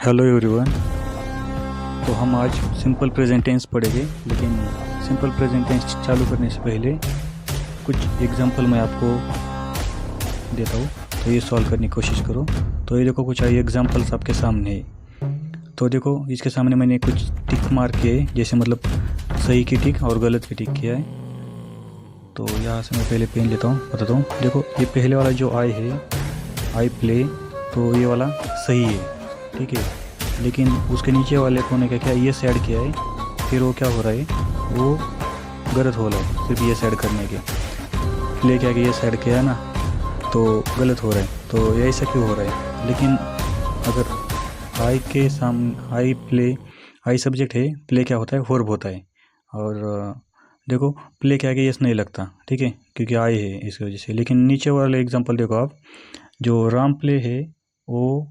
Hello everyone. तो हम आज सिंपल प्रेजेंट टेंस पढ़ेंगे, लेकिन सिंपल प्रेजेंट टेंस चालू करने से पहले कुछ एग्जांपल मैं आपको देता हूँ, तो ये सॉल्व करने की कोशिश करो। तो ये देखो, कुछ एग्जांपल्स आपके सामने है। तो देखो, इसके सामने मैंने कुछ टिक मार्क किए हैं, जैसे मतलब सही की टिक और गलत की टिक किया है। तो यहाँ से मैं पहले पेन लेता हूँ, बताता हूँ। देखो, ये पहले वाला जो आई है, आई प्ले, तो ये वाला सही है, ठीक है। लेकिन उसके नीचे वाले कोने का क्या ये ऐड किया है, फिर वो क्या हो रहा है, वो गलत हो रहा है सिर्फ ये ऐड करने के। प्ले क्या कि ये ऐड किया है ना, तो गलत हो रहा है। तो ये ऐसा क्यों हो रहा है? लेकिन अगर आई के सामने आई प्ले, आई सब्जेक्ट है, प्ले क्या होता है, वर्ब होता है। और देखो, प्ले क्या कि यस नहीं लगता, ठीक है, क्योंकि आई है इसकी वजह से। लेकिन नीचे वाले एग्जांपल देखो आप, जो राम प्ले है वो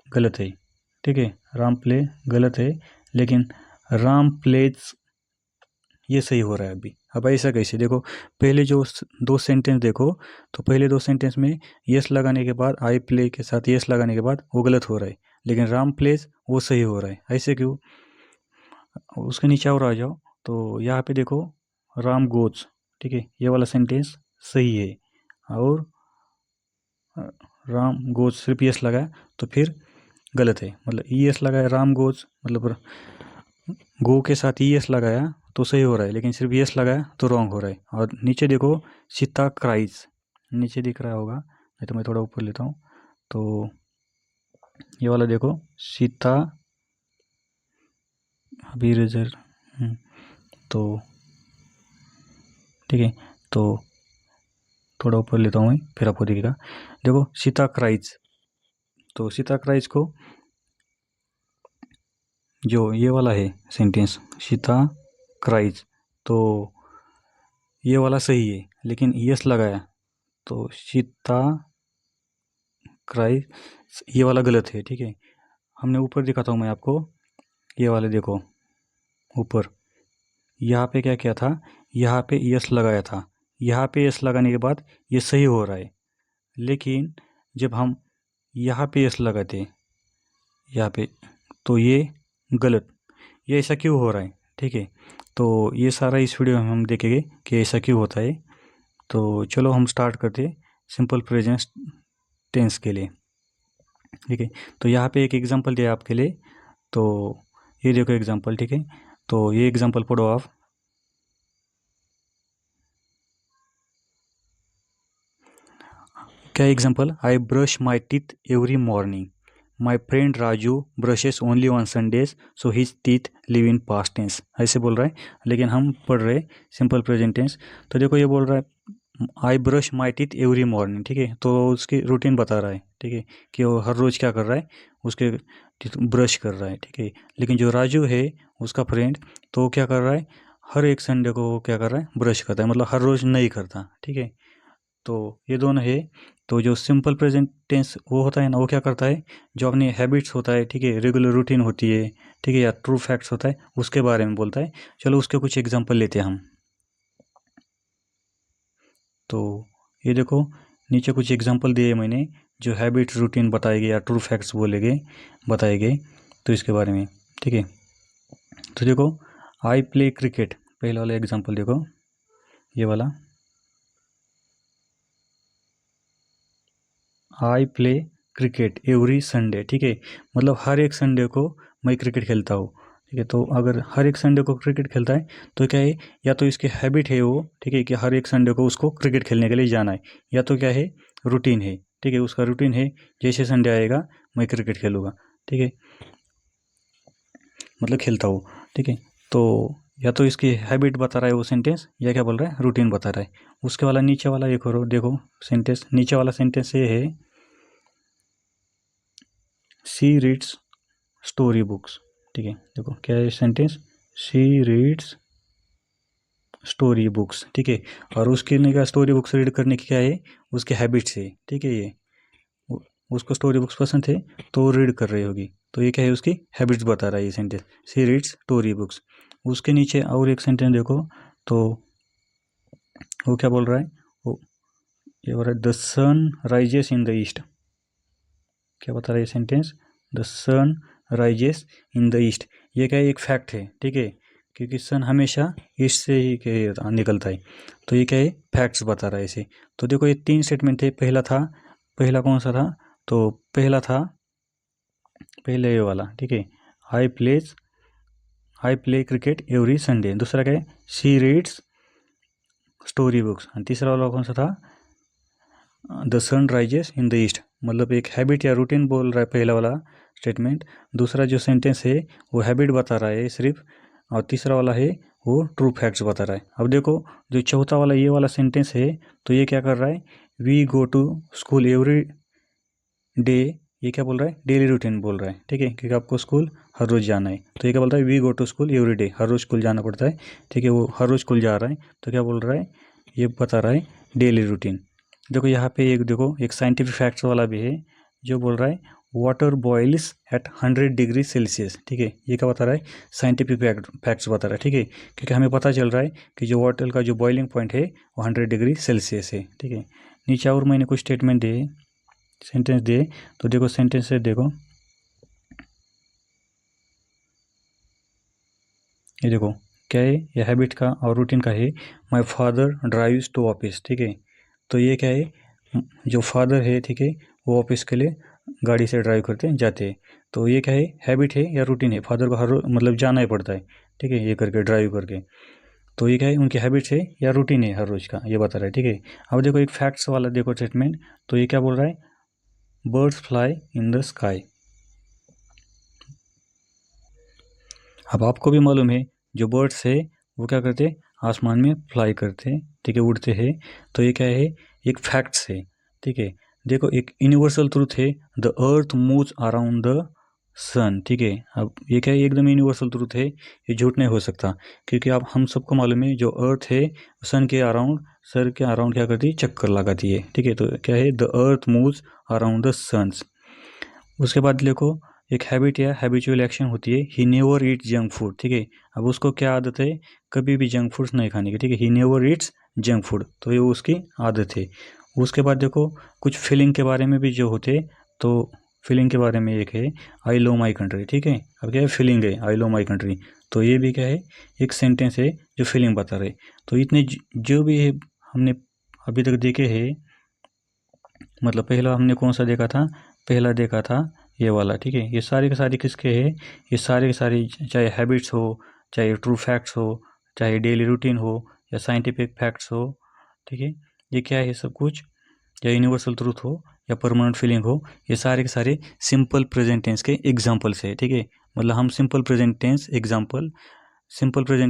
गलत है, ठीक है। राम प्ले गलत है, लेकिन राम प्लेज ये सही हो रहा है अभी। अब ऐसा कैसे? देखो, पहले जो दो सेंटेंस देखो, तो पहले दो सेंटेंस में यस लगाने के बाद, आई प्ले के साथ यस लगाने के बाद वो गलत हो रहा है, लेकिन राम प्लेज वो सही हो रहा है। ऐसे क्यों? उसके नीचे और आ जाओ, तो यहाँ पे देखो, राम गोज, ठीक है, ये वाला सेंटेंस सही है। और राम गोज सिर्फ यस लगाया तो फिर गलत है। मतलब ई एस लगाया, राम गोज, मतलब गो के साथ ई एस लगाया तो सही हो रहा है, लेकिन सिर्फ यस लगाया तो रॉन्ग हो रहा है। और नीचे देखो, सीता क्राइज, नीचे दिख रहा होगा, नहीं तो मैं थोड़ा ऊपर लेता हूँ। तो ये वाला देखो, सीता अभी रिजल्ट, तो ठीक है, तो थोड़ा ऊपर लेता हूँ मैं, फिर आपको दिखेगा। देखो, सीता क्राइज, तो सीता क्राइज को जो ये वाला है सेंटेंस, सीता क्राइज, तो ये वाला सही है, लेकिन यस लगाया तो सीता क्राइज, ये वाला गलत है, ठीक है। हमने ऊपर दिखाता हूँ मैं आपको, ये वाले देखो ऊपर, यहाँ पे क्या किया था, यहाँ पे यस लगाया था, यहाँ पे यस लगाने के बाद ये सही हो रहा है। लेकिन जब हम यहाँ पे यस लगाते, यहाँ पे, तो ये गलत। ये ऐसा क्यों हो रहा है, ठीक है। तो ये सारा इस वीडियो में हम देखेंगे कि ऐसा क्यों होता है। तो चलो हम स्टार्ट करते सिंपल प्रेजेंट टेंस के लिए, ठीक है। तो यहाँ पे एक एग्जांपल दिया आपके लिए, तो ये देखो एग्जांपल, ठीक है। तो ये एग्जांपल पढ़ो आप। क्या example? I brush my teeth every morning, my friend Raju brushes only on Sundays so his teeth live in past tense, ऐसे बोल रहा है। लेकिन हम पढ़ रहे सिंपल प्रेजेंट टेंस। तो देखो, ये बोल रहा है I brush my teeth every morning, ठीक है। तो उसकी रूटीन बता रहा है, ठीक है, कि वो हर रोज़ क्या कर रहा है, उसके ब्रश कर रहा है, ठीक है। लेकिन जो राजू है, उसका फ्रेंड, तो वो क्या कर रहा है, हर एक संडे को वो क्या कर रहा है, ब्रश करता है, मतलब हर रोज़ नहीं करता, ठीक है। तो ये दोनों है। तो जो सिंपल प्रेजेंट टेंस वो होता है ना, वो क्या करता है, जो अपनी हैबिट्स होता है, ठीक है, रेगुलर रूटीन होती है, ठीक है, या ट्रू फैक्ट्स होता है, उसके बारे में बोलता है। चलो उसके कुछ एग्जांपल लेते हैं हम। तो ये देखो, नीचे कुछ एग्जांपल दिए मैंने, जो हैबिट रूटीन बताएंगे या ट्रू फैक्ट्स बोलेंगे, बताएंगे, तो इसके बारे में, ठीक है। तो देखो, आई प्ले क्रिकेट, पहले वाला एग्जांपल देखो, ये वाला, I play cricket every Sunday, ठीक है, मतलब हर एक संडे को मैं क्रिकेट खेलता हूँ, ठीक है। तो अगर हर एक संडे को क्रिकेट खेलता है, तो क्या है, या तो इसकी हैबिट है वो, ठीक है, कि हर एक संडे को उसको क्रिकेट खेलने के लिए जाना है, या तो क्या है, रूटीन है, ठीक है, उसका रूटीन है, जैसे संडे आएगा मैं क्रिकेट खेलूँगा, ठीक है, मतलब खेलता हूँ, ठीक है। तो या तो इसकी हैबिट बता रहा है वो सेंटेंस, या क्या बोल रहा है, रूटीन बता रहा है। उसके वाला नीचे वाला एक और देखो सेंटेंस, नीचे वाला सेंटेंस ये है, शी रीड्स स्टोरी बुक्स, ठीक है। देखो क्या है sentence, she reads story books, ठीक है। और उसकी ने क्या, स्टोरी बुक्स रीड करने की क्या है, उसके हैबिट्स है, ठीक है। ये उसको स्टोरी बुक्स पसंद है, तो वो रीड कर रही होगी, तो ये क्या है, उसकी हैबिट्स बता रहा है ये sentence, she reads story books. उसके नीचे और एक सेंटेंस देखो, तो वो क्या बोल रहा है, वो ये बोल रहा है the sun rises in the east, क्या बता रहा है ये sentence, the sun rises in the east. ये क्या है, एक फैक्ट है, ठीक है, क्योंकि सन हमेशा ईस्ट से ही निकलता है, तो ये क्या है, फैक्ट्स बता रहा है इसे। तो देखो ये 3 स्टेटमेंट थे। पहला कौन सा था, तो पहला था पहले ये वाला, ठीक है, I play cricket every Sunday. दूसरा क्या है, शी रीड्स स्टोरी बुक्स। और तीसरा वाला कौन सा था, the sun rises in the east, मतलब एक हैबिट या रूटीन बोल रहा है पहला वाला स्टेटमेंट। दूसरा जो सेंटेंस है वो हैबिट बता रहा है सिर्फ, और तीसरा वाला है वो ट्रू फैक्ट्स बता रहा है। अब देखो जो चौथा वाला ये वाला सेंटेंस है, तो ये क्या कर रहा है, we go to school every day, ये क्या बोल रहा है, डेली रूटीन बोल रहा है, ठीक है, क्योंकि आपको स्कूल हर रोज़ जाना है। तो ये क्या बोल रहा है, we go to school every day, हर रोज़ स्कूल जाना पड़ता है, ठीक है, वो हर रोज़ स्कूल जा रहा है, तो क्या बोल रहा है, ये बता रहा है डेली रूटीन। देखो यहाँ पे एक साइंटिफिक फैक्ट्स वाला भी है, जो बोल रहा है water boils at 100 degree Celsius, ठीक है, ये क्या बता रहा है, साइंटिफिक फैक्ट्स बता रहा है, ठीक है, क्योंकि हमें पता चल रहा है कि जो वाटर का जो बॉइलिंग पॉइंट है वो 100 डिग्री सेल्सियस है, ठीक है। नीचे और मैंने कुछ स्टेटमेंट दिए, सेंटेंस दिए, तो देखो सेंटेंस है, देखो ये देखो क्या है, ये हैबिट का और रूटीन का है, my father drives to office, ठीक है, तो ये क्या है, जो फादर है, ठीक है, वो ऑफिस के लिए गाड़ी से ड्राइव करते जाते हैं, तो ये क्या है, हैबिट है या रूटीन है, फादर को हर रोज मतलब जाना ही पड़ता है, ठीक है, ये करके ड्राइव करके, तो ये क्या है, उनकी हैबिट्स है या रूटीन है हर रोज़ का, ये बता रहा है, ठीक है। अब देखो एक फैक्ट्स वाला देखो स्टेटमेंट, तो ये क्या बोल रहा है, birds fly in the sky. अब आपको भी मालूम है जो बर्ड्स है वो क्या करते हैं, आसमान में फ्लाई करते हैं, ठीक है, उड़ते हैं, तो ये क्या है, एक फैक्ट्स है, ठीक है। देखो एक यूनिवर्सल ट्रूथ है, the earth moves around the sun, ठीक है। अब ये क्या है, एकदम यूनिवर्सल ट्रूथ है, ये झूठ नहीं हो सकता, क्योंकि आप हम सबको मालूम है जो अर्थ है सन के अराउंड क्या करती है, चक्कर लगाती है, ठीक है, तो क्या है, the earth moves around the suns. उसके बाद देखो एक हैबिट या हैबिचुअल एक्शन होती है, he never eat junk food, ठीक है। अब उसको क्या आदत है, कभी भी जंक फूड्स नहीं खाने की, ठीक है, he never Yeats junk food, तो ये उसकी आदत है। उसके बाद देखो कुछ फीलिंग के बारे में भी जो होते, तो फीलिंग के बारे में एक है, आई लव माई कंट्री, ठीक है। अब क्या है, फीलिंग है, आई लव माई कंट्री, तो ये भी क्या है, एक सेंटेंस है जो फीलिंग बता रहे। तो इतने जो भी है हमने अभी तक देखे हैं, मतलब पहला हमने कौन सा देखा था, पहला देखा था ये वाला, ठीक है, ये सारे के सारे किसके हैं, ये सारे के सारे चाहे हैबिट्स हो, चाहे ट्रू फैक्ट्स हो, चाहे डेली रूटीन हो, या साइंटिफिक फैक्ट्स हो, ठीक है, ये क्या है सब कुछ, या यूनिवर्सल ट्रूथ हो या परमानेंट फीलिंग हो, ये सारे के सारे सिंपल प्रेजेंट टेंस के एग्जाम्पल्स है, ठीक है। मतलब हम सिंपल प्रेजेंट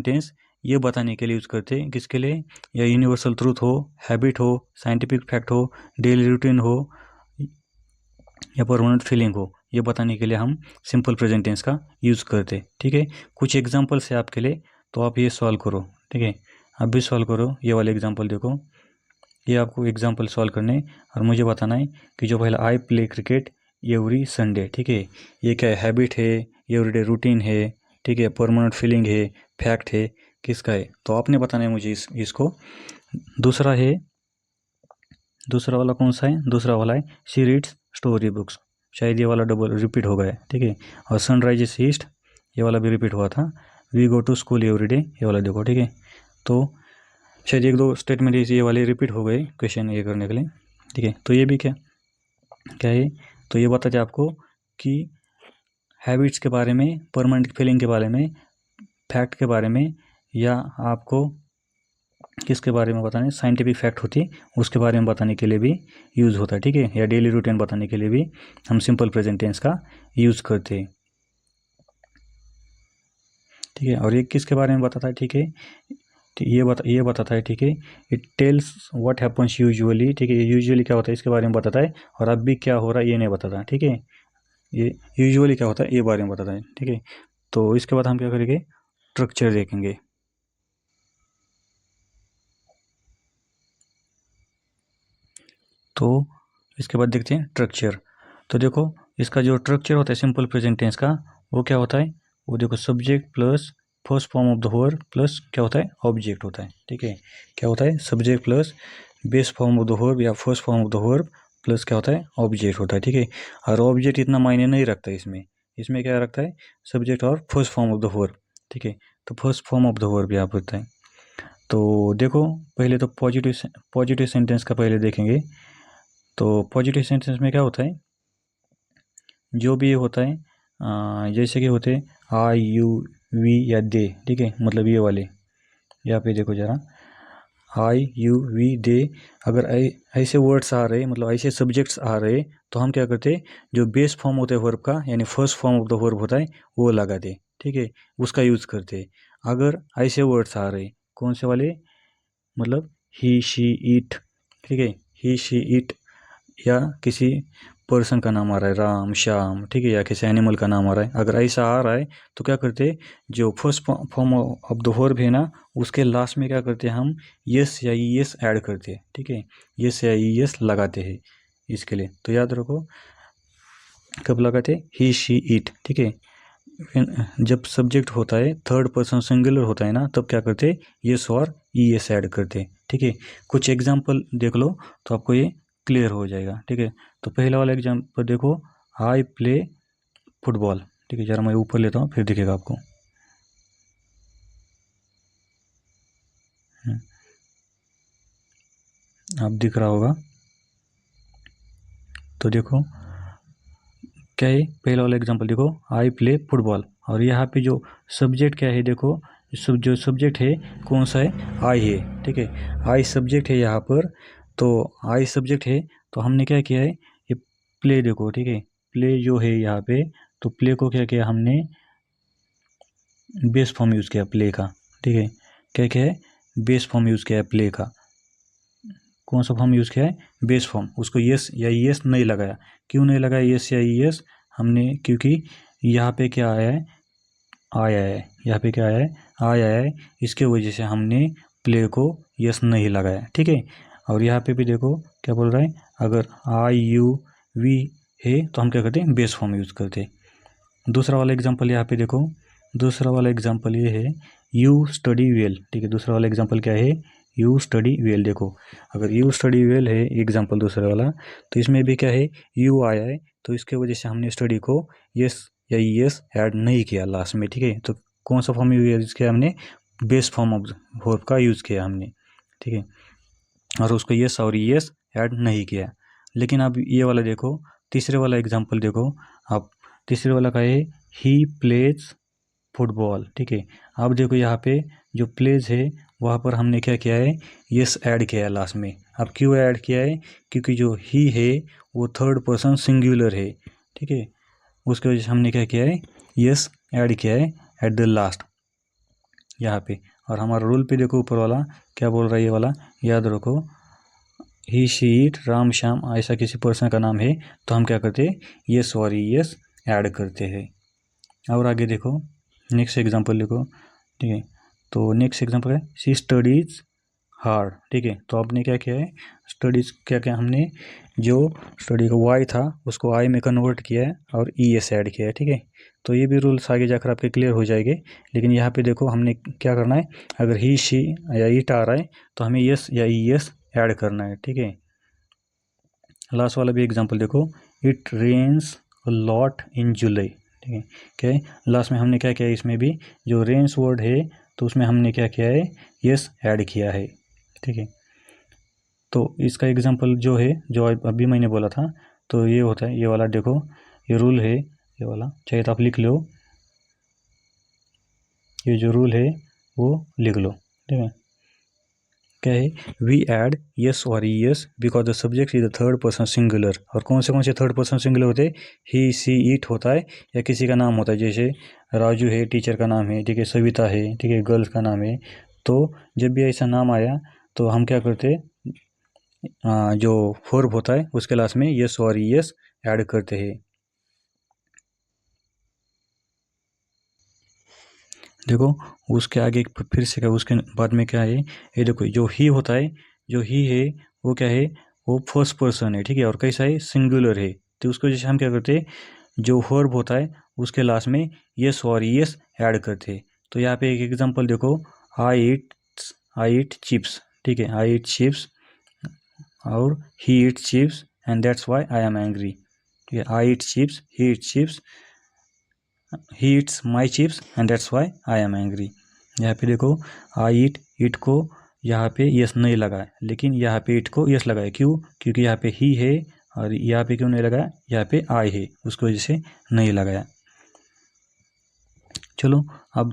टेंस ये बताने के लिए यूज़ करते हैं, किसके लिए, या यूनिवर्सल ट्रूथ हो, हैबिट हो, साइंटिफिक फैक्ट हो, डेली रूटीन हो, या परमानेंट फीलिंग हो, ये बताने के लिए हम सिंपल प्रेजेंट टेंस का यूज़ करते, ठीक है। कुछ एग्जांपल्स है आपके लिए, तो आप ये सॉल्व करो, ठीक है, आप भी सॉल्व करो, ये वाले एग्जांपल देखो, ये आपको एग्जांपल सॉल्व करने और मुझे बताना है कि जो पहला I play cricket every Sunday, ठीक है, ये क्या है, हैबिट है, एवरीडे रूटीन है, ठीक है, परमानेंट फीलिंग है, फैक्ट है, किसका है, तो आपने बताना है मुझे इसको। दूसरा वाला कौन सा है, दूसरा वाला है शी रीड्स स्टोरी बुक्स, शायद ये वाला डबल रिपीट हो गया है, ठीक है। और सनराइजेस ईस्ट, ये वाला भी रिपीट हुआ था। We go to school everyday, ये वाला देखो, ठीक है, तो शायद एक दो स्टेटमेंट ये वाले रिपीट हो गए क्वेश्चन ये करने के लिए, ठीक है। तो ये भी क्या क्या है, तो ये बताते आपको कि हैबिट्स के बारे में, परमानेंट फीलिंग के बारे में, फैक्ट के बारे में, या आपको किसके बारे में बताने, साइंटिफिक फैक्ट होती है उसके बारे में बताने के लिए भी यूज़ होता है, ठीक है, या डेली रूटीन बताने के लिए भी हम सिंपल प्रेजेंट टेंस का यूज़ करते हैं, ठीक है। और ये किसके बारे में बताता है, ठीक है, ये बताता है, ठीक है, it tells what happens usually, ठीक है, यूजुअली क्या होता है इसके बारे में बताता है, और अब भी क्या हो रहा है ये नहीं बताता, ठीक है, ये यूजुअली क्या होता है ये बारे में बताता है, ठीक है। तो इसके बाद हम क्या करेंगे, स्ट्रक्चर देखेंगे। तो इसके बाद देखते हैं स्ट्रक्चर। तो देखो इसका जो स्ट्रक्चर होता है सिंपल प्रेजेंट टेंस का, वो क्या होता है, वो देखो subject plus first form of the verb plus क्या होता है, ऑब्जेक्ट होता है, ठीक है, क्या होता है, subject plus base form of the verb या first form of the verb plus क्या होता है, ऑब्जेक्ट होता है, ठीक है। और ऑब्जेक्ट इतना मायने नहीं रखता है इसमें, इसमें क्या रखता है, सब्जेक्ट और first form of the verb, ठीक है। तो first form of the verb यहाँ पर होता है। तो देखो पहले तो पॉजिटिव सेंटेंस का पहले देखेंगे। तो पॉजिटिव सेंटेंस में क्या होता है, जो भी ये होता है जैसे कि होते हैं आई यू वी या दे, ठीक है, मतलब ये वाले यहाँ पे देखो ज़रा, आई यू वी दे, अगर ऐसे वर्ड्स आ रहे, मतलब ऐसे सब्जेक्ट्स आ रहे, तो हम क्या करते, जो बेस फॉर्म होता है वर्ब का, यानी first form of the verb होता है, वो लगाते, ठीक है, उसका यूज़ करते। अगर ऐसे वर्ड्स आ रहे, कौन से वाले, मतलब ही शी इट, ठीक है, ही शी इट, या किसी पर्सन का नाम आ रहा है, राम श्याम, ठीक है, या किसी एनिमल का नाम आ रहा है, अगर ऐसा आ रहा है तो क्या करते, जो first form of the verb है ना, उसके लास्ट में क्या करते हैं हम, यस या ईएस ऐड करते हैं, ठीक है, यस या ईएस लगाते हैं इसके लिए। तो याद रखो कब लगाते, ही शी इट, ठीक है। जब सब्जेक्ट होता है थर्ड पर्सन सिंगुलर होता है ना, तब क्या करते, यस और ईएस ऐड करते, ठीक है। कुछ एग्जांपल देख लो तो आपको ये क्लियर हो जाएगा, ठीक है। तो पहला वाला एग्जांपल देखो, आई प्ले फुटबॉल, ठीक है, जरा मैं ऊपर लेता हूँ फिर दिखेगा आपको। आप दिख रहा होगा, तो देखो क्या है, पहला वाला एग्जांपल देखो, आई प्ले फुटबॉल, और यहाँ पे जो सब्जेक्ट क्या है देखो, जो सब्जेक्ट है कौन सा है, आई है, ठीक है, आई सब्जेक्ट है यहाँ पर। तो आई सब्जेक्ट है, तो हमने क्या किया है, ये प्ले देखो, ठीक है, प्ले जो है यहाँ पे, तो प्ले को क्या किया हमने, बेस फॉर्म यूज़ किया प्ले का, ठीक है, क्या क्या है, बेस फॉर्म यूज़ किया है प्ले का। कौन सा फॉर्म यूज़ किया है, बेस फॉर्म, उसको यस या यस नहीं लगाया। क्यों नहीं लगाया यस या यस हमने, क्योंकि यहाँ पे क्या आया है, आया है, यहाँ पे क्या आया है, आया है, इसके वजह से हमने प्ले को यस नहीं लगाया, ठीक है। और यहाँ पे भी देखो क्या बोल रहा है, अगर आई यू वी है तो हम क्या करते हैं, बेस फॉर्म यूज़ करते। दूसरा वाला एग्जांपल यहाँ पे देखो, दूसरा वाला एग्जांपल ये है, यू स्टडी वेल, ठीक है, दूसरा वाला एग्जांपल क्या है, यू स्टडी वेल। देखो अगर यू स्टडी वेल है एग्जांपल दूसरा वाला, तो इसमें भी क्या है, यू आया है, तो इसके वजह से हमने स्टडी को यस या यस ऐड नहीं किया लास्ट में, ठीक है। तो कौन सा फॉर्म यूज़ किया हमने, बेस फॉर्म ऑफ वर्ब का यूज़ किया हमने, ठीक है, और उसको यस और यस ऐड नहीं किया। लेकिन अब ये वाला देखो, तीसरे वाला एग्जांपल देखो आप, तीसरे वाला का है, ही प्लेज फुटबॉल, ठीक है। अब देखो यहाँ पे जो प्लेज है वहाँ पर हमने क्या किया है, यस ऐड किया है लास्ट में। अब क्यों ऐड किया है, क्योंकि जो ही है वो थर्ड पर्सन सिंगुलर है, ठीक है, उसकी वजह से हमने क्या किया है, यस ऐड किया है एट द लास्ट यहाँ पे। और हमारा रूल पे देखो ऊपर वाला क्या बोल रहा है, ये वाला याद रखो, ही शी इट राम श्याम ऐसा किसी पर्सन का नाम है, तो हम क्या करते हैं, यस और यस ऐड करते हैं। और आगे देखो नेक्स्ट एग्जांपल देखो, ठीक है। तो नेक्स्ट एग्जांपल है, शी स्टडीज हार्ड, ठीक है। तो आपने क्या किया है, स्टडीज क्या किया हमने, जो स्टडी का वाई था उसको आई में कन्वर्ट किया है और ई एस ऐड किया है, ठीक है। तो ये भी रूल्स आगे जाकर आपके क्लियर हो जाएंगे। लेकिन यहाँ पे देखो हमने क्या करना है, अगर ही शी या इट आ रहा है तो हमें यस या ई एस ऐड करना है, ठीक है। लास्ट वाला भी एग्जांपल देखो, it rains a lot in July, ठीक है। क्या है, लास्ट में हमने क्या किया है, इसमें भी जो रेन्स वर्ड है तो उसमें हमने क्या किया है, यस ऐड किया है, ठीक है। तो इसका एग्जांपल जो है, जो अभी मैंने बोला था, तो ये होता है, ये वाला देखो, ये रूल है, ये वाला चाहे तो आप लिख लो, ये जो रूल है वो लिख लो, ठीक है। क्या है, वी ऐड यस और yes because the subject is the third person singular. और कौन से थर्ड पर्सन सिंगुलर होते हैं, ही सी इट होता है या किसी का नाम होता है, जैसे राजू है टीचर का नाम है, ठीक है, सविता है, ठीक है, गर्ल्स का नाम है। तो जब भी ऐसा नाम आया तो हम क्या करते, जो वर्ब होता है उसके लास्ट में यस और यस ऐड करते हैं। देखो उसके आगे फिर से क्या, उसके बाद में क्या है, ये देखो जो ही होता है, जो ही है वो क्या है, वो फर्स्ट पर्सन है, ठीक है, और कैसा है, सिंगुलर है। तो उसको जैसे हम क्या करते हैं, जो वर्ब होता है उसके लास्ट में यस और यस ऐड करते हैं। तो यहाँ पे एक एग्जांपल देखो, आई ईट चिप्स, ठीक है, आई ईट चिप्स और he eat chips and that's why I am angry. ठीक है, I eat chips, he eat chips, he eats my chips and that's why I am angry. यहाँ पे देखो आई ईट को यहाँ पे यस नहीं लगा है, लेकिन यहाँ पे ईट को यस लगा है। क्यों? क्योंकि यहाँ पे ही है और यहाँ पे क्यों नहीं लगाया? यहाँ पे आई है, उसकी वजह से नहीं लगाया। चलो अब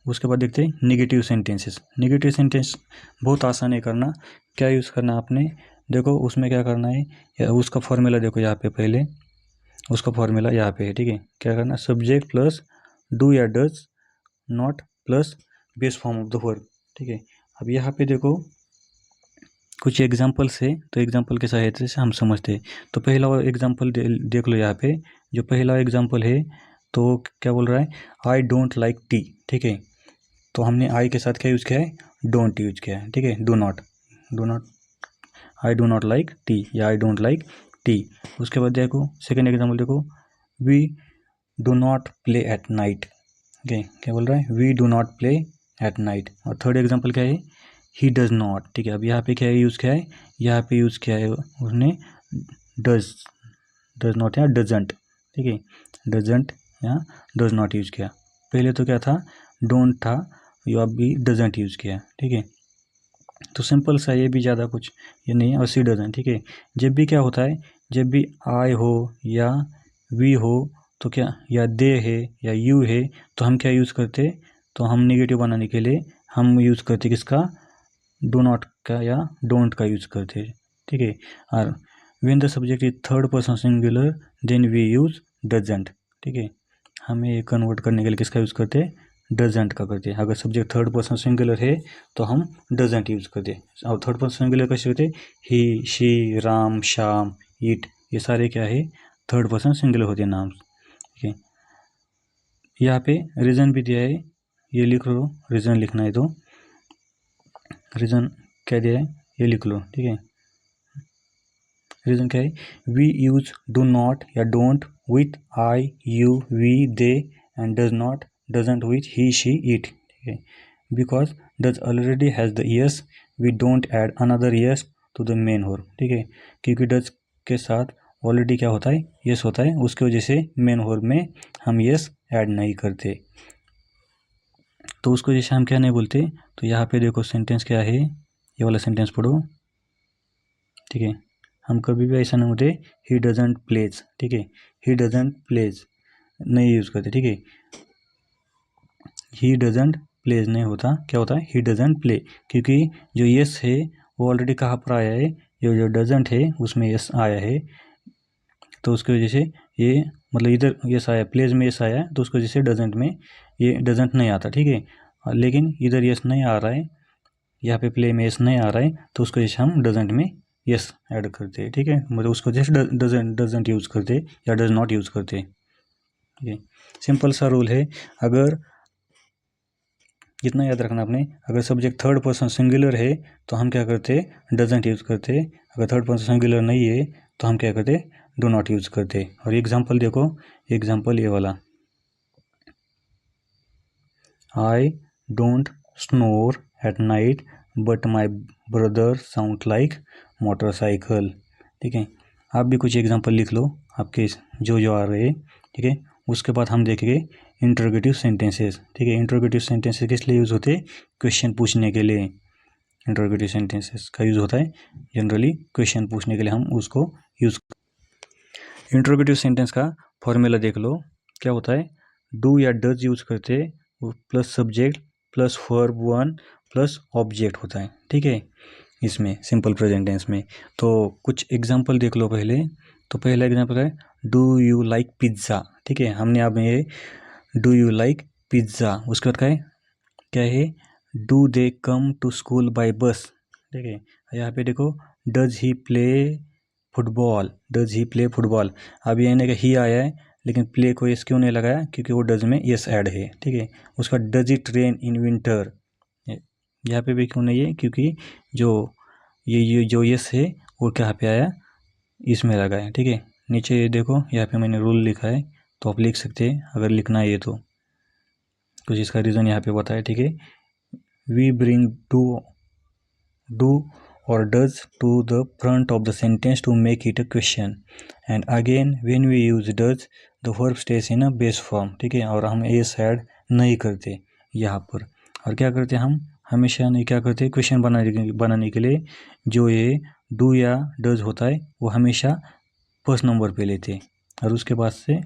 उसके बाद देखते हैं निगेटिव सेंटेंसेस। निगेटिव सेंटेंस बहुत आसान है करना। क्या यूज़ करना आपने? देखो उसमें क्या करना है, उसका फॉर्मूला देखो यहाँ पे, पहले उसका फॉर्मूला यहाँ पे है। ठीक है, क्या करना? सब्जेक्ट प्लस डू या does not plus base form of the verb. ठीक है, अब यहाँ पे देखो कुछ एग्जाम्पल्स है, तो एग्जाम्पल के सहायता से हम समझते हैं। तो पहला एग्जाम्पल देख लो यहाँ पे, जो पहला एग्जाम्पल है तो क्या बोल रहा है? आई डोंट लाइक टी। ठीक है, तो हमने आई के साथ क्या यूज़ किया है? डोंट यूज किया है। ठीक है, do not, I do not like tea या आई डोंट लाइक टी। उसके बाद देखो सेकेंड एग्जाम्पल देखो, we do not play at night. Okay, क्या बोल रहा है? We do not play at night. और थर्ड एग्जाम्पल क्या है? He does not. ठीक है, अब यहाँ पे क्या है यूज़ किया है? यहाँ पे यूज़ किया है उसने डज नॉट या डजंट। ठीक है, डजंट या डज नॉट यूज़ किया। पहले तो क्या था? डोंट था, ये अब भी डजंट यूज़ किया। ठीक है, तो सिंपल सा, ये भी ज़्यादा कुछ ये नहीं है। और सी डजंट। ठीक है, जब भी क्या होता है, जब भी आई हो या वी हो तो क्या, या दे है या यू है, तो हम क्या यूज़ करते? तो हम निगेटिव बनाने के लिए हम यूज़ करते किसका? डो नॉट का या डोंट का यूज़ करते। ठीक है, और when the subject is third person singular then we use doesn't. ठीक है, हमें कन्वर्ट करने के लिए किसका यूज़ करते? डजंट का करते हैं। अगर सब्जेक्ट थर्ड पर्सन सिंगुलर है तो हम डजंट यूज़ करते हैं। और थर्ड पर्सन सिंगुलर कैसे होते? ही, शी, राम, श्याम, इट, ये सारे क्या है? थर्ड पर्सन सिंगुलर होते हैं नाम। ठीक है, यहाँ पे रीज़न भी दिया है, ये लिख लो। रीज़न लिखना है तो रीज़न क्या दिया है ये लिख लो। ठीक है, रीज़न क्या है? वी यूज डू नॉट या don't with I, you, we, they and does not, doesn't with he, she, it. ठीक है, because does already has the es, we don't add another es to the main verb. ठीक है, क्योंकि does के साथ already क्या होता है? यस होता है, उसकी वजह से मेन वर्ब में हम यस ऐड नहीं करते। तो उसको जैसे हम क्या नहीं बोलते। तो यहाँ पे देखो सेंटेंस क्या है, ये वाला सेंटेंस पढ़ो। ठीक है, हम कभी भी ऐसा नहीं होते ही डजंट प्लेज। ठीक है, ही डजंट प्लेज नहीं यूज़ करते। ठीक है, ही डजंट प्लेज नहीं होता, क्या होता है? ही डजंट प्ले, क्योंकि जो यस है वो ऑलरेडी कहाँ पर आया है? जो डजंट है उसमें यस आया है, तो उसकी वजह से ये मतलब इधर यस आया, प्लेज में यस आया, तो उसकी वजह से डजंट में ये डजंट नहीं आता। ठीक है, लेकिन इधर यस नहीं आ रहा है, यहाँ पे प्ले में यस नहीं आ रहा है, तो उसको जैसे हम डजंट में यस ऐड करते हैं। ठीक है, मतलब उसको जैसे डजंट यूज़ करते या डज नॉट यूज़ करते। ठीक है, सिंपल सा रूल है। अगर जितना याद रखना आपने, अगर सब्जेक्ट थर्ड पर्सन सिंगुलर है तो हम क्या करते? डजंट यूज़ करते। अगर थर्ड पर्सन सिंगुलर नहीं है तो हम क्या करते? डू नॉट यूज़ करते। और एग्जाम्पल देखो, एग्जाम्पल ये वाला, I don't snore at night but my brother sound like motorcycle. ठीक है, आप भी कुछ एग्जांपल लिख लो आपके जो आ रहे हैं। ठीक है, उसके बाद हम देखेंगे इंटरोगेटिव सेंटेंसेस। ठीक है, इंटरोगेटिव सेंटेंसेस किस लिए यूज़ होते हैं? क्वेश्चन पूछने के लिए। इंटरोगेटिव सेंटेंसेस का यूज़ होता है जनरली क्वेश्चन पूछने के लिए, हम उसको यूज़। इंटरोगेटिव सेंटेंस का फॉर्मूला देख लो, क्या होता है? डू या डज यूज़ करते plus subject plus verb one plus object होता है। ठीक है, इसमें सिंपल प्रेजेंट टेंस में। तो कुछ एग्जांपल देख लो पहले। तो पहला एग्जांपल है डू यू लाइक पिज़्ज़ा। ठीक है, हमने अब ये डू यू लाइक पिज़्ज़ा, उसके बाद क्या है? Do they come to school by bus. ठीक है, यहाँ पे देखो does he play football, does he play football. अब ये नहीं कि ही आया है लेकिन प्ले को यस क्यों नहीं लगाया? क्योंकि वो डज में यस ऐड है। ठीक है, उसका does it rain in winter, यहाँ पे भी क्यों नहीं है? क्योंकि जो ये जो यस है वो कहाँ पे आया? इसमें लगा है। ठीक है, नीचे ये देखो, यहाँ पे मैंने रूल लिखा है, तो आप लिख सकते हैं अगर लिखना है ये तो। कुछ इसका रीज़न यहाँ पे बताया। ठीक है, we bring do or does to the front of the sentence to make it a question. And again when we use does the verb stays in a base form, ठीक है, और हम एस ऐड नहीं करते यहाँ पर, और क्या करते हम हमेशा नहीं क्या करते क्वेश्चन बनाने के लिए जो ये डू या डज होता है वो हमेशा फर्स्ट नंबर पे लेते हैं और उसके बाद से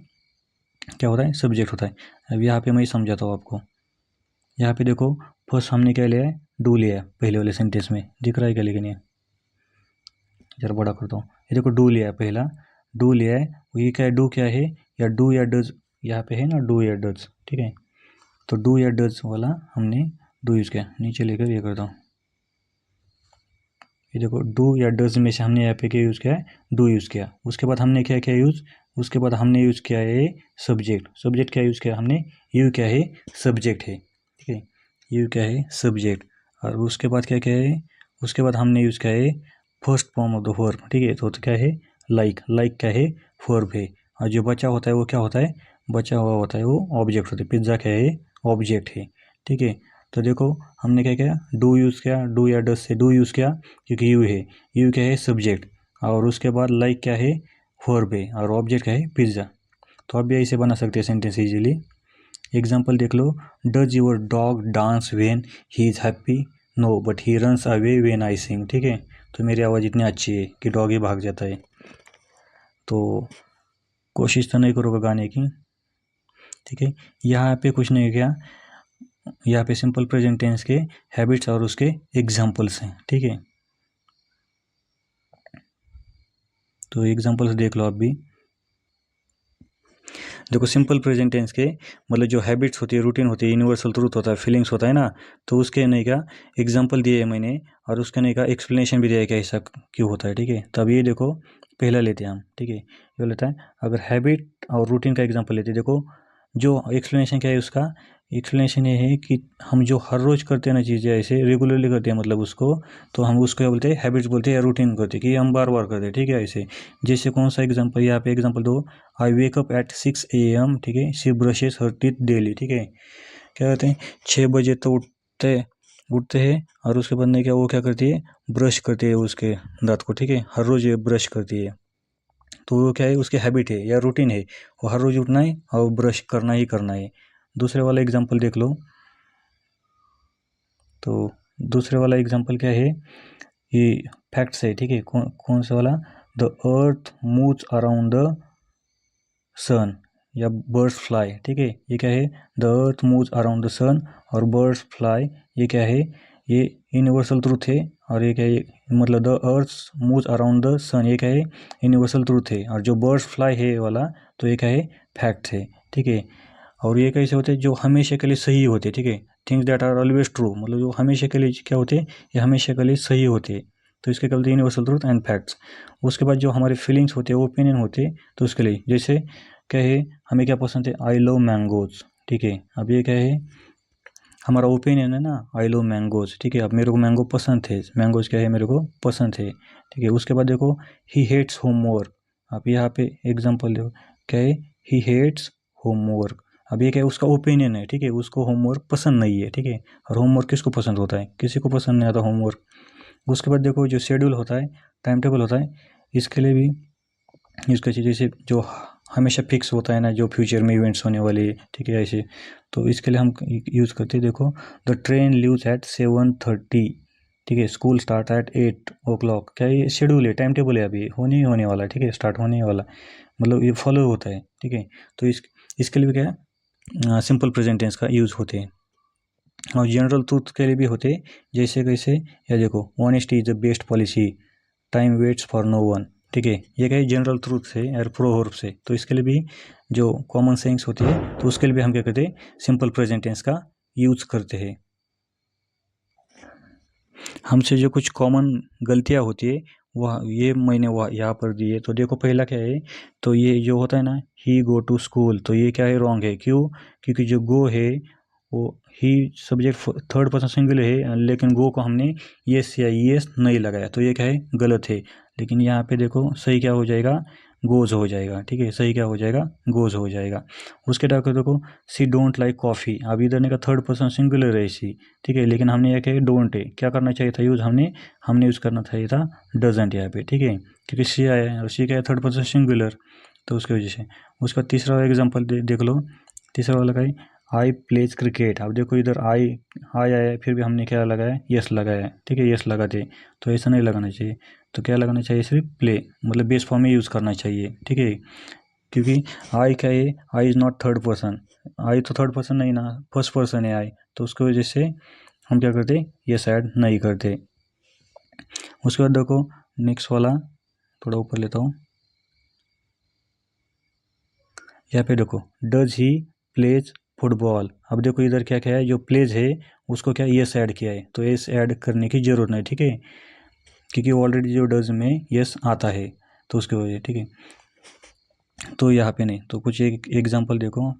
क्या होता है सब्जेक्ट होता है। अब यहाँ पे मैं समझाता हूँ आपको। यहाँ पे देखो फर्स्ट हमने क्या लिया है डू लिया है पहले वाले सेंटेंस में, दिख रहा है क्या लेकिन ये जरा बड़ा करता हूँ, ये देखो डू लिया है पहला, डू लिया है, ये क्या है डू क्या है या डू या डज, यहाँ पे है ना डू या डज, ठीक है, तो डू या डज वाला हमने डू यूज़ किया, नीचे लेकर ये करता हूँ, ये देखो डू या डज में से हमने यहाँ पे क्या यूज़ किया है डू यूज़ किया, उसके बाद हमने क्या किया यूज़, उसके बाद हमने यूज़ किया है सब्जेक्ट, सब्जेक्ट क्या यूज़ किया हमने यू क्या है सब्जेक्ट है, ठीक है, यू क्या है सब्जेक्ट, और उसके बाद क्या क्या है उसके बाद हमने यूज़ किया है first form of the verb, ठीक है, तो क्या है लाइक, लाइक क्या है वर्ब है, और जो बचा होता है वो क्या होता है बचा हुआ होता है वो ऑब्जेक्ट होता है, पिज्ज़ा क्या है ऑब्जेक्ट है, ठीक है। तो देखो हमने क्या किया डू यूज़ किया, डू या डज से डू यूज़ किया क्योंकि यू है, यू क्या है सब्जेक्ट, और उसके बाद लाइक क्या है वर्ब है और ऑब्जेक्ट क्या है पिज्ज़ा। तो आप भी ऐसे बना सकते हैं सेंटेंस इजीली। एग्जाम्पल देख लो, does your dog dance when he is happy, no but he runs away when I sing, ठीक है, तो मेरी आवाज़ इतनी अच्छी है कि डॉग ही भाग जाता है, तो कोशिश तो नहीं करोगे गाने की, ठीक है। यहाँ पे कुछ नहीं किया, यहाँ पे सिंपल प्रेजेंट टेंस के हैबिट्स और उसके एग्जाम्पल्स हैं, ठीक है, तो एग्जाम्पल्स देख लो आप भी। देखो सिंपल प्रेजेंट टेंस के मतलब जो हैबिट्स होती है रूटीन होती है यूनिवर्सल ट्रूथ होता है फीलिंग्स होता है ना, तो उसके नहीं का एग्जांपल दिए है मैंने और उसका नहीं का एक्सप्लेनेशन भी दिया है कि ऐसा क्यों होता है, ठीक है। तब ये देखो पहला लेते हैं हम, ठीक है, ये लेता है अगर हैबिट और रूटीन का एग्जाम्पल लेते हैं, देखो जो एक्सप्लेनेशन क्या है उसका एक्सप्लेनेशन ये है कि हम जो हर रोज़ करते हैं ना चीज़ें ऐसे रेगुलरली करते हैं मतलब उसको, तो हम उसको क्या बोलते हैं हैबिट्स बोलते हैं या रूटीन करते हैं कि हम बार बार करते हैं, ठीक है। ऐसे जैसे कौन सा एग्जांपल यहाँ पे एग्जांपल दो, आई वेक अप एट 6 AM, ठीक है, she brushes her teeth daily, ठीक है, क्या कहते हैं 6 बजे तो उठते हैं और उसके बाद में क्या वो क्या करती है ब्रश करती है उसके दांत को, ठीक है, हर रोज़ ये ब्रश करती है, तो वो क्या है उसकी हैबिट है या रूटीन है, वो हर रोज़ उठना है और ब्रश करना ही करना है। दूसरे वाला एग्जांपल देख लो, तो दूसरे वाला एग्जांपल क्या है ये फैक्ट्स है, ठीक है, कौन सा वाला, the earth moves around the sun या बर्ड्स फ्लाई, ठीक है, ये क्या है the earth moves around the sun और बर्ड्स फ्लाई, ये क्या है ये यूनिवर्सल ट्रूथ है, और ये क्या है मतलब the earth moves around the sun ये क्या है यूनिवर्सल ट्रूथ है, और जो बर्ड्स फ्लाई है वाला तो ये क्या है फैक्ट है, ठीक है। और ये कैसे होते हैं जो हमेशा के लिए सही होते हैं, ठीक है, things that are always true, मतलब जो हमेशा के लिए क्या होते हैं ये हमेशा के लिए सही होते हैं, तो इसके कहते हैं यूनिवर्सल ट्रूथ एंड फैक्ट्स। उसके बाद जो हमारे फीलिंग्स होते हैं ओपिनियन होते हैं, तो उसके लिए जैसे क्या है हमें क्या पसंद है आई लव मैंगोज, ठीक है, अब ये क्या है हमारा ओपिनियन है ना आई लव मैंगोज, ठीक है, अब मेरे को मैंगो पसंद है, मैंगोज क्या है मेरे को पसंद है, ठीक है। उसके बाद देखो ही हेट्स होमवर्क, आप यहाँ पे एग्जांपल देखो क्या है ही हेट्स होमवर्क, अब ये क्या है उसका ओपिनियन है, ठीक है, उसको होमवर्क पसंद नहीं है, ठीक है, और होमवर्क किसको पसंद होता है किसी को पसंद नहीं आता होमवर्क। उसके बाद देखो जो शेड्यूल होता है टाइम टेबल होता है, इसके लिए भी इसका चीज़ जैसे जो हमेशा फिक्स होता है ना जो फ्यूचर में इवेंट्स होने वाले, ठीक है, ऐसे, तो इसके लिए हम यूज़ करते हैं देखो द ट्रेन लीव्स एट 7:30, ठीक है, स्कूल स्टार्ट एट 8 o'clock, क्या ये शेड्यूल है टाइम टेबल है अभी होने ही होने वाला है, ठीक है, स्टार्ट होने ही वाला, मतलब ये फॉलो होता है, ठीक है। तो इसके लिए भी क्या है सिंपल प्रेजेंट टेंस का यूज़ होते हैं, और जनरल ट्रूथ के लिए भी होते हैं जैसे कैसे या देखो honesty is the best policy, time waits for no one, ठीक है, ये क्या है जनरल ट्रूथ से और प्रोवर्ब से, तो इसके लिए भी जो कॉमन सेइंग्स होती है तो उसके लिए भी हम क्या करते हैं सिंपल प्रेजेंट टेंस का यूज़ करते हैं। हमसे जो कुछ कॉमन गलतियाँ होती है वह ये मैंने वह यहाँ पर दी है, तो देखो पहला क्या है, तो ये जो होता है ना ही गो टू स्कूल, तो ये क्या है रॉन्ग है, क्यों, क्योंकि जो गो है वो ही सब्जेक्ट थर्ड पर्सन सिंगुलर है, लेकिन गो को हमने येस या येस नहीं लगाया, तो ये क्या है गलत है। लेकिन यहाँ पे देखो सही क्या हो जाएगा, गोज हो जाएगा, ठीक है, सही क्या हो जाएगा, गोज हो जाएगा। उसके बाद देखो सी डोंट लाइक कॉफ़ी, अब इधर ने का थर्ड पर्सन सिंगुलर है सी, ठीक है, लेकिन हमने यह क्या डोंट है, क्या करना चाहिए था यूज़, हमने यूज़ करना चाहिए था डजेंट यहाँ पे, ठीक है, क्योंकि सी आया है और सी क्या है थर्ड पर्सन सिंगुलर, तो उसकी वजह से। उसका तीसरा एग्जाम्पल देख लो, तीसरा वाला का है आई प्लेज क्रिकेट। अब देखो इधर आई आया है, फिर भी हमने क्या लगाया, यस लगाया है, ठीक है, यस लगाते, तो ऐसा नहीं लगाना चाहिए, तो क्या लगाना चाहिए, सिर्फ प्ले, मतलब बेस फॉर्म में यूज़ करना चाहिए, ठीक है, क्योंकि आई क्या है, I is not third person, आई तो थर्ड पर्सन नहीं ना, फर्स्ट पर्सन है आई, तो उसकी वजह से हम क्या करते, यस ऐड नहीं करते। उसके बाद देखो नेक्स्ट वाला, थोड़ा ऊपर लेता हूँ, यहाँ पे देखो डज ही प्लेज फुटबॉल। अब देखो इधर क्या क्या है, जो प्लेज है उसको क्या यस ऐड किया है, तो यस ऐड करने की ज़रूरत नहीं, ठीक है, क्योंकि ऑलरेडी जो डज में यस आता है, तो उसकी वजह, ठीक है, तो यहाँ पे नहीं। तो कुछ एक एग्जांपल देखो,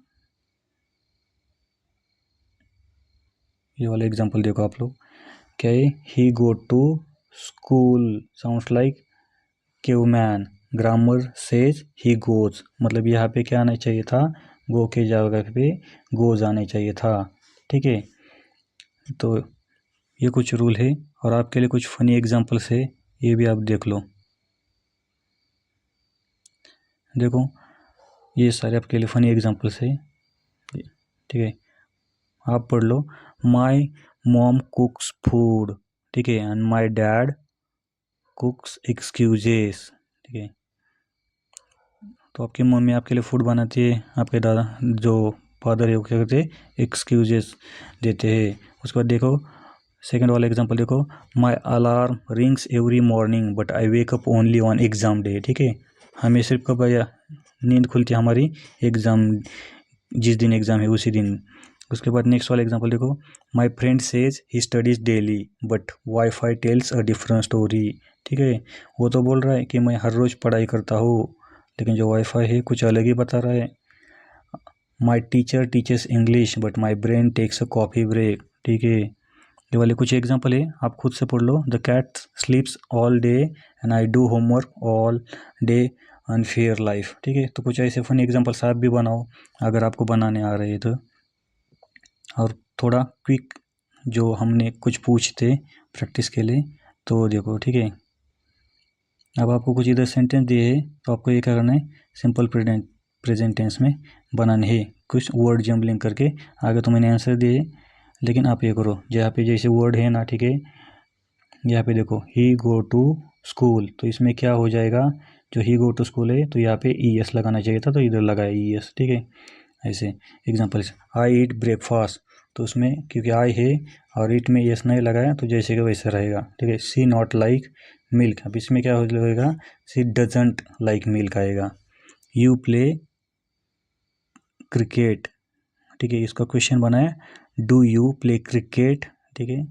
ये वाला एग्जांपल देखो आप लोग, क्या है, he go to school sounds like caveman, grammar says he goes, मतलब यहाँ पे क्या आना चाहिए था, गो के जगह पे गोज आने चाहिए था, ठीक है। तो ये कुछ रूल है, और आपके लिए कुछ फनी एग्जांपल्स है, ये भी आप देख लो। देखो ये सारे आपके लिए फनी एग्जांपल्स है, ठीक है, आप पढ़ लो। माई मॉम कुक्स फूड, ठीक है, एंड माई डैड कुक्स एक्सक्यूजेस, ठीक है, तो आपकी मम्मी आपके लिए फूड बनाती है, आपके दादा जो फादर है वो क्या करते हैं, एक्सक्यूजेस देते हैं। उसके बाद देखो सेकंड वाला एग्जांपल देखो, माई alarm rings every morning but I wake up only on exam day, ठीक है, हमें सिर्फ कब नींद खुलती है हमारी, एग्ज़ाम, जिस दिन एग्ज़ाम है उसी दिन। उसके बाद नेक्स्ट वाला एग्जांपल देखो, my friend says he studies daily but wifi tales a different story, ठीक है, वो तो बोल रहा है कि मैं हर रोज़ पढ़ाई करता हूँ, लेकिन जो वाईफाई है कुछ अलग ही बता रहा है। My teacher teachers English but my brain takes a coffee break, ठीक है, ये वाले कुछ एग्जांपल है, आप खुद से पढ़ लो। The cat sleeps all day and I do homework all day unfair life, ठीक है, तो कुछ ऐसे फनी एग्जांपल्स आप भी बनाओ अगर आपको बनाने आ रहे हैं तो। और थोड़ा क्विक जो हमने कुछ पूछते प्रैक्टिस के लिए, तो देखो, ठीक है, अब आपको कुछ इधर सेंटेंस दिए है, तो आपको ये करना है, सिंपल प्रेजेंट टेंस में बनाने है, कुछ वर्ड जम्बलिंग करके। आगे तो मैंने आंसर दिए, लेकिन आप ये करो, यहाँ पे जैसे वर्ड है ना, ठीक है, यहाँ पे देखो ही गो टू स्कूल, तो इसमें क्या हो जाएगा, जो ही गो टू स्कूल है तो यहाँ पे ई एस लगाना चाहिए था, तो इधर लगाया ई एस, ठीक है। ऐसे एग्जांपल, आई ईट ब्रेकफास्ट, तो उसमें क्योंकि आई है और ईट में यस नहीं लगाया, तो जैसे कि वैसे रहेगा, ठीक है। सी नॉट लाइक मिल्क, अब इसमें क्या हो लगेगा, सी डजंट लाइक मिल्क आएगा। यू प्ले क्रिकेट, ठीक है, इसका क्वेश्चन बनाया, डू यू प्ले क्रिकेट, ठीक है।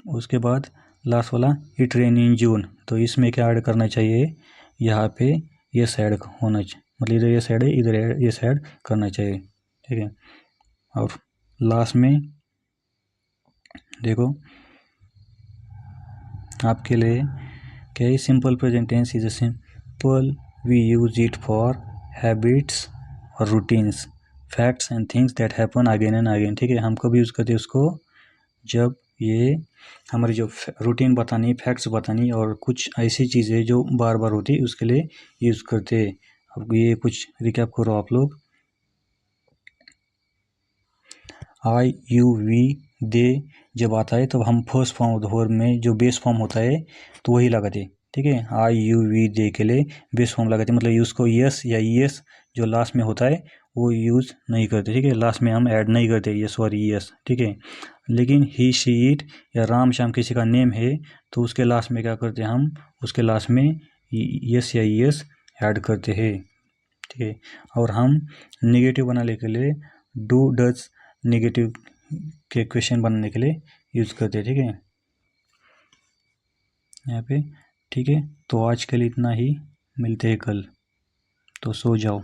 उसके बाद लास्ट वाला, इट रेन इन जून, तो इसमें क्या ऐड करना चाहिए, यहाँ पे यस ऐड होना चाहिए, मतलब इधर यस ऐड है, इधर यस ऐड करना चाहिए, ठीक है। और लास्ट में देखो आपके लिए क्या है, simple present tense is a simple we use it for habits और routines, facts and things that happen again and again, ठीक है, हम कब यूज़ करते हैं उसको, जब ये हमारी जो रूटीन बतानी, फैक्ट्स बतानी और कुछ ऐसी चीज़ें जो बार बार होती है उसके लिए यूज़ करते हैं। अब ये कुछ रिकैप करो आप लोग, आई यू वी दे जब आता है तब हम फर्स्ट फॉर्म में जो बेस फॉर्म होता है तो वही लगाते, ठीक है, आई यू वी दे के लिए बेस फॉर्म लगाते, मतलब उसको यस या यस जो लास्ट में होता है वो यूज़ नहीं करते, ठीक है, लास्ट में हम ऐड नहीं करते यस और यस, ठीक है। लेकिन ही शी इट या राम श्याम किसी का नेम है तो उसके लास्ट में क्या करते हैं हम, उसके लास्ट में यस या यस ऐड करते हैं, ठीक है। और हम नेगेटिव बनाने के लिए डू डज नेगेटिव के क्वेश्चन बनाने के लिए यूज़ करते हैं, ठीक है, यहाँ पे, ठीक है। तो आज के लिए इतना ही, मिलते हैं कल, तो सो जाओ।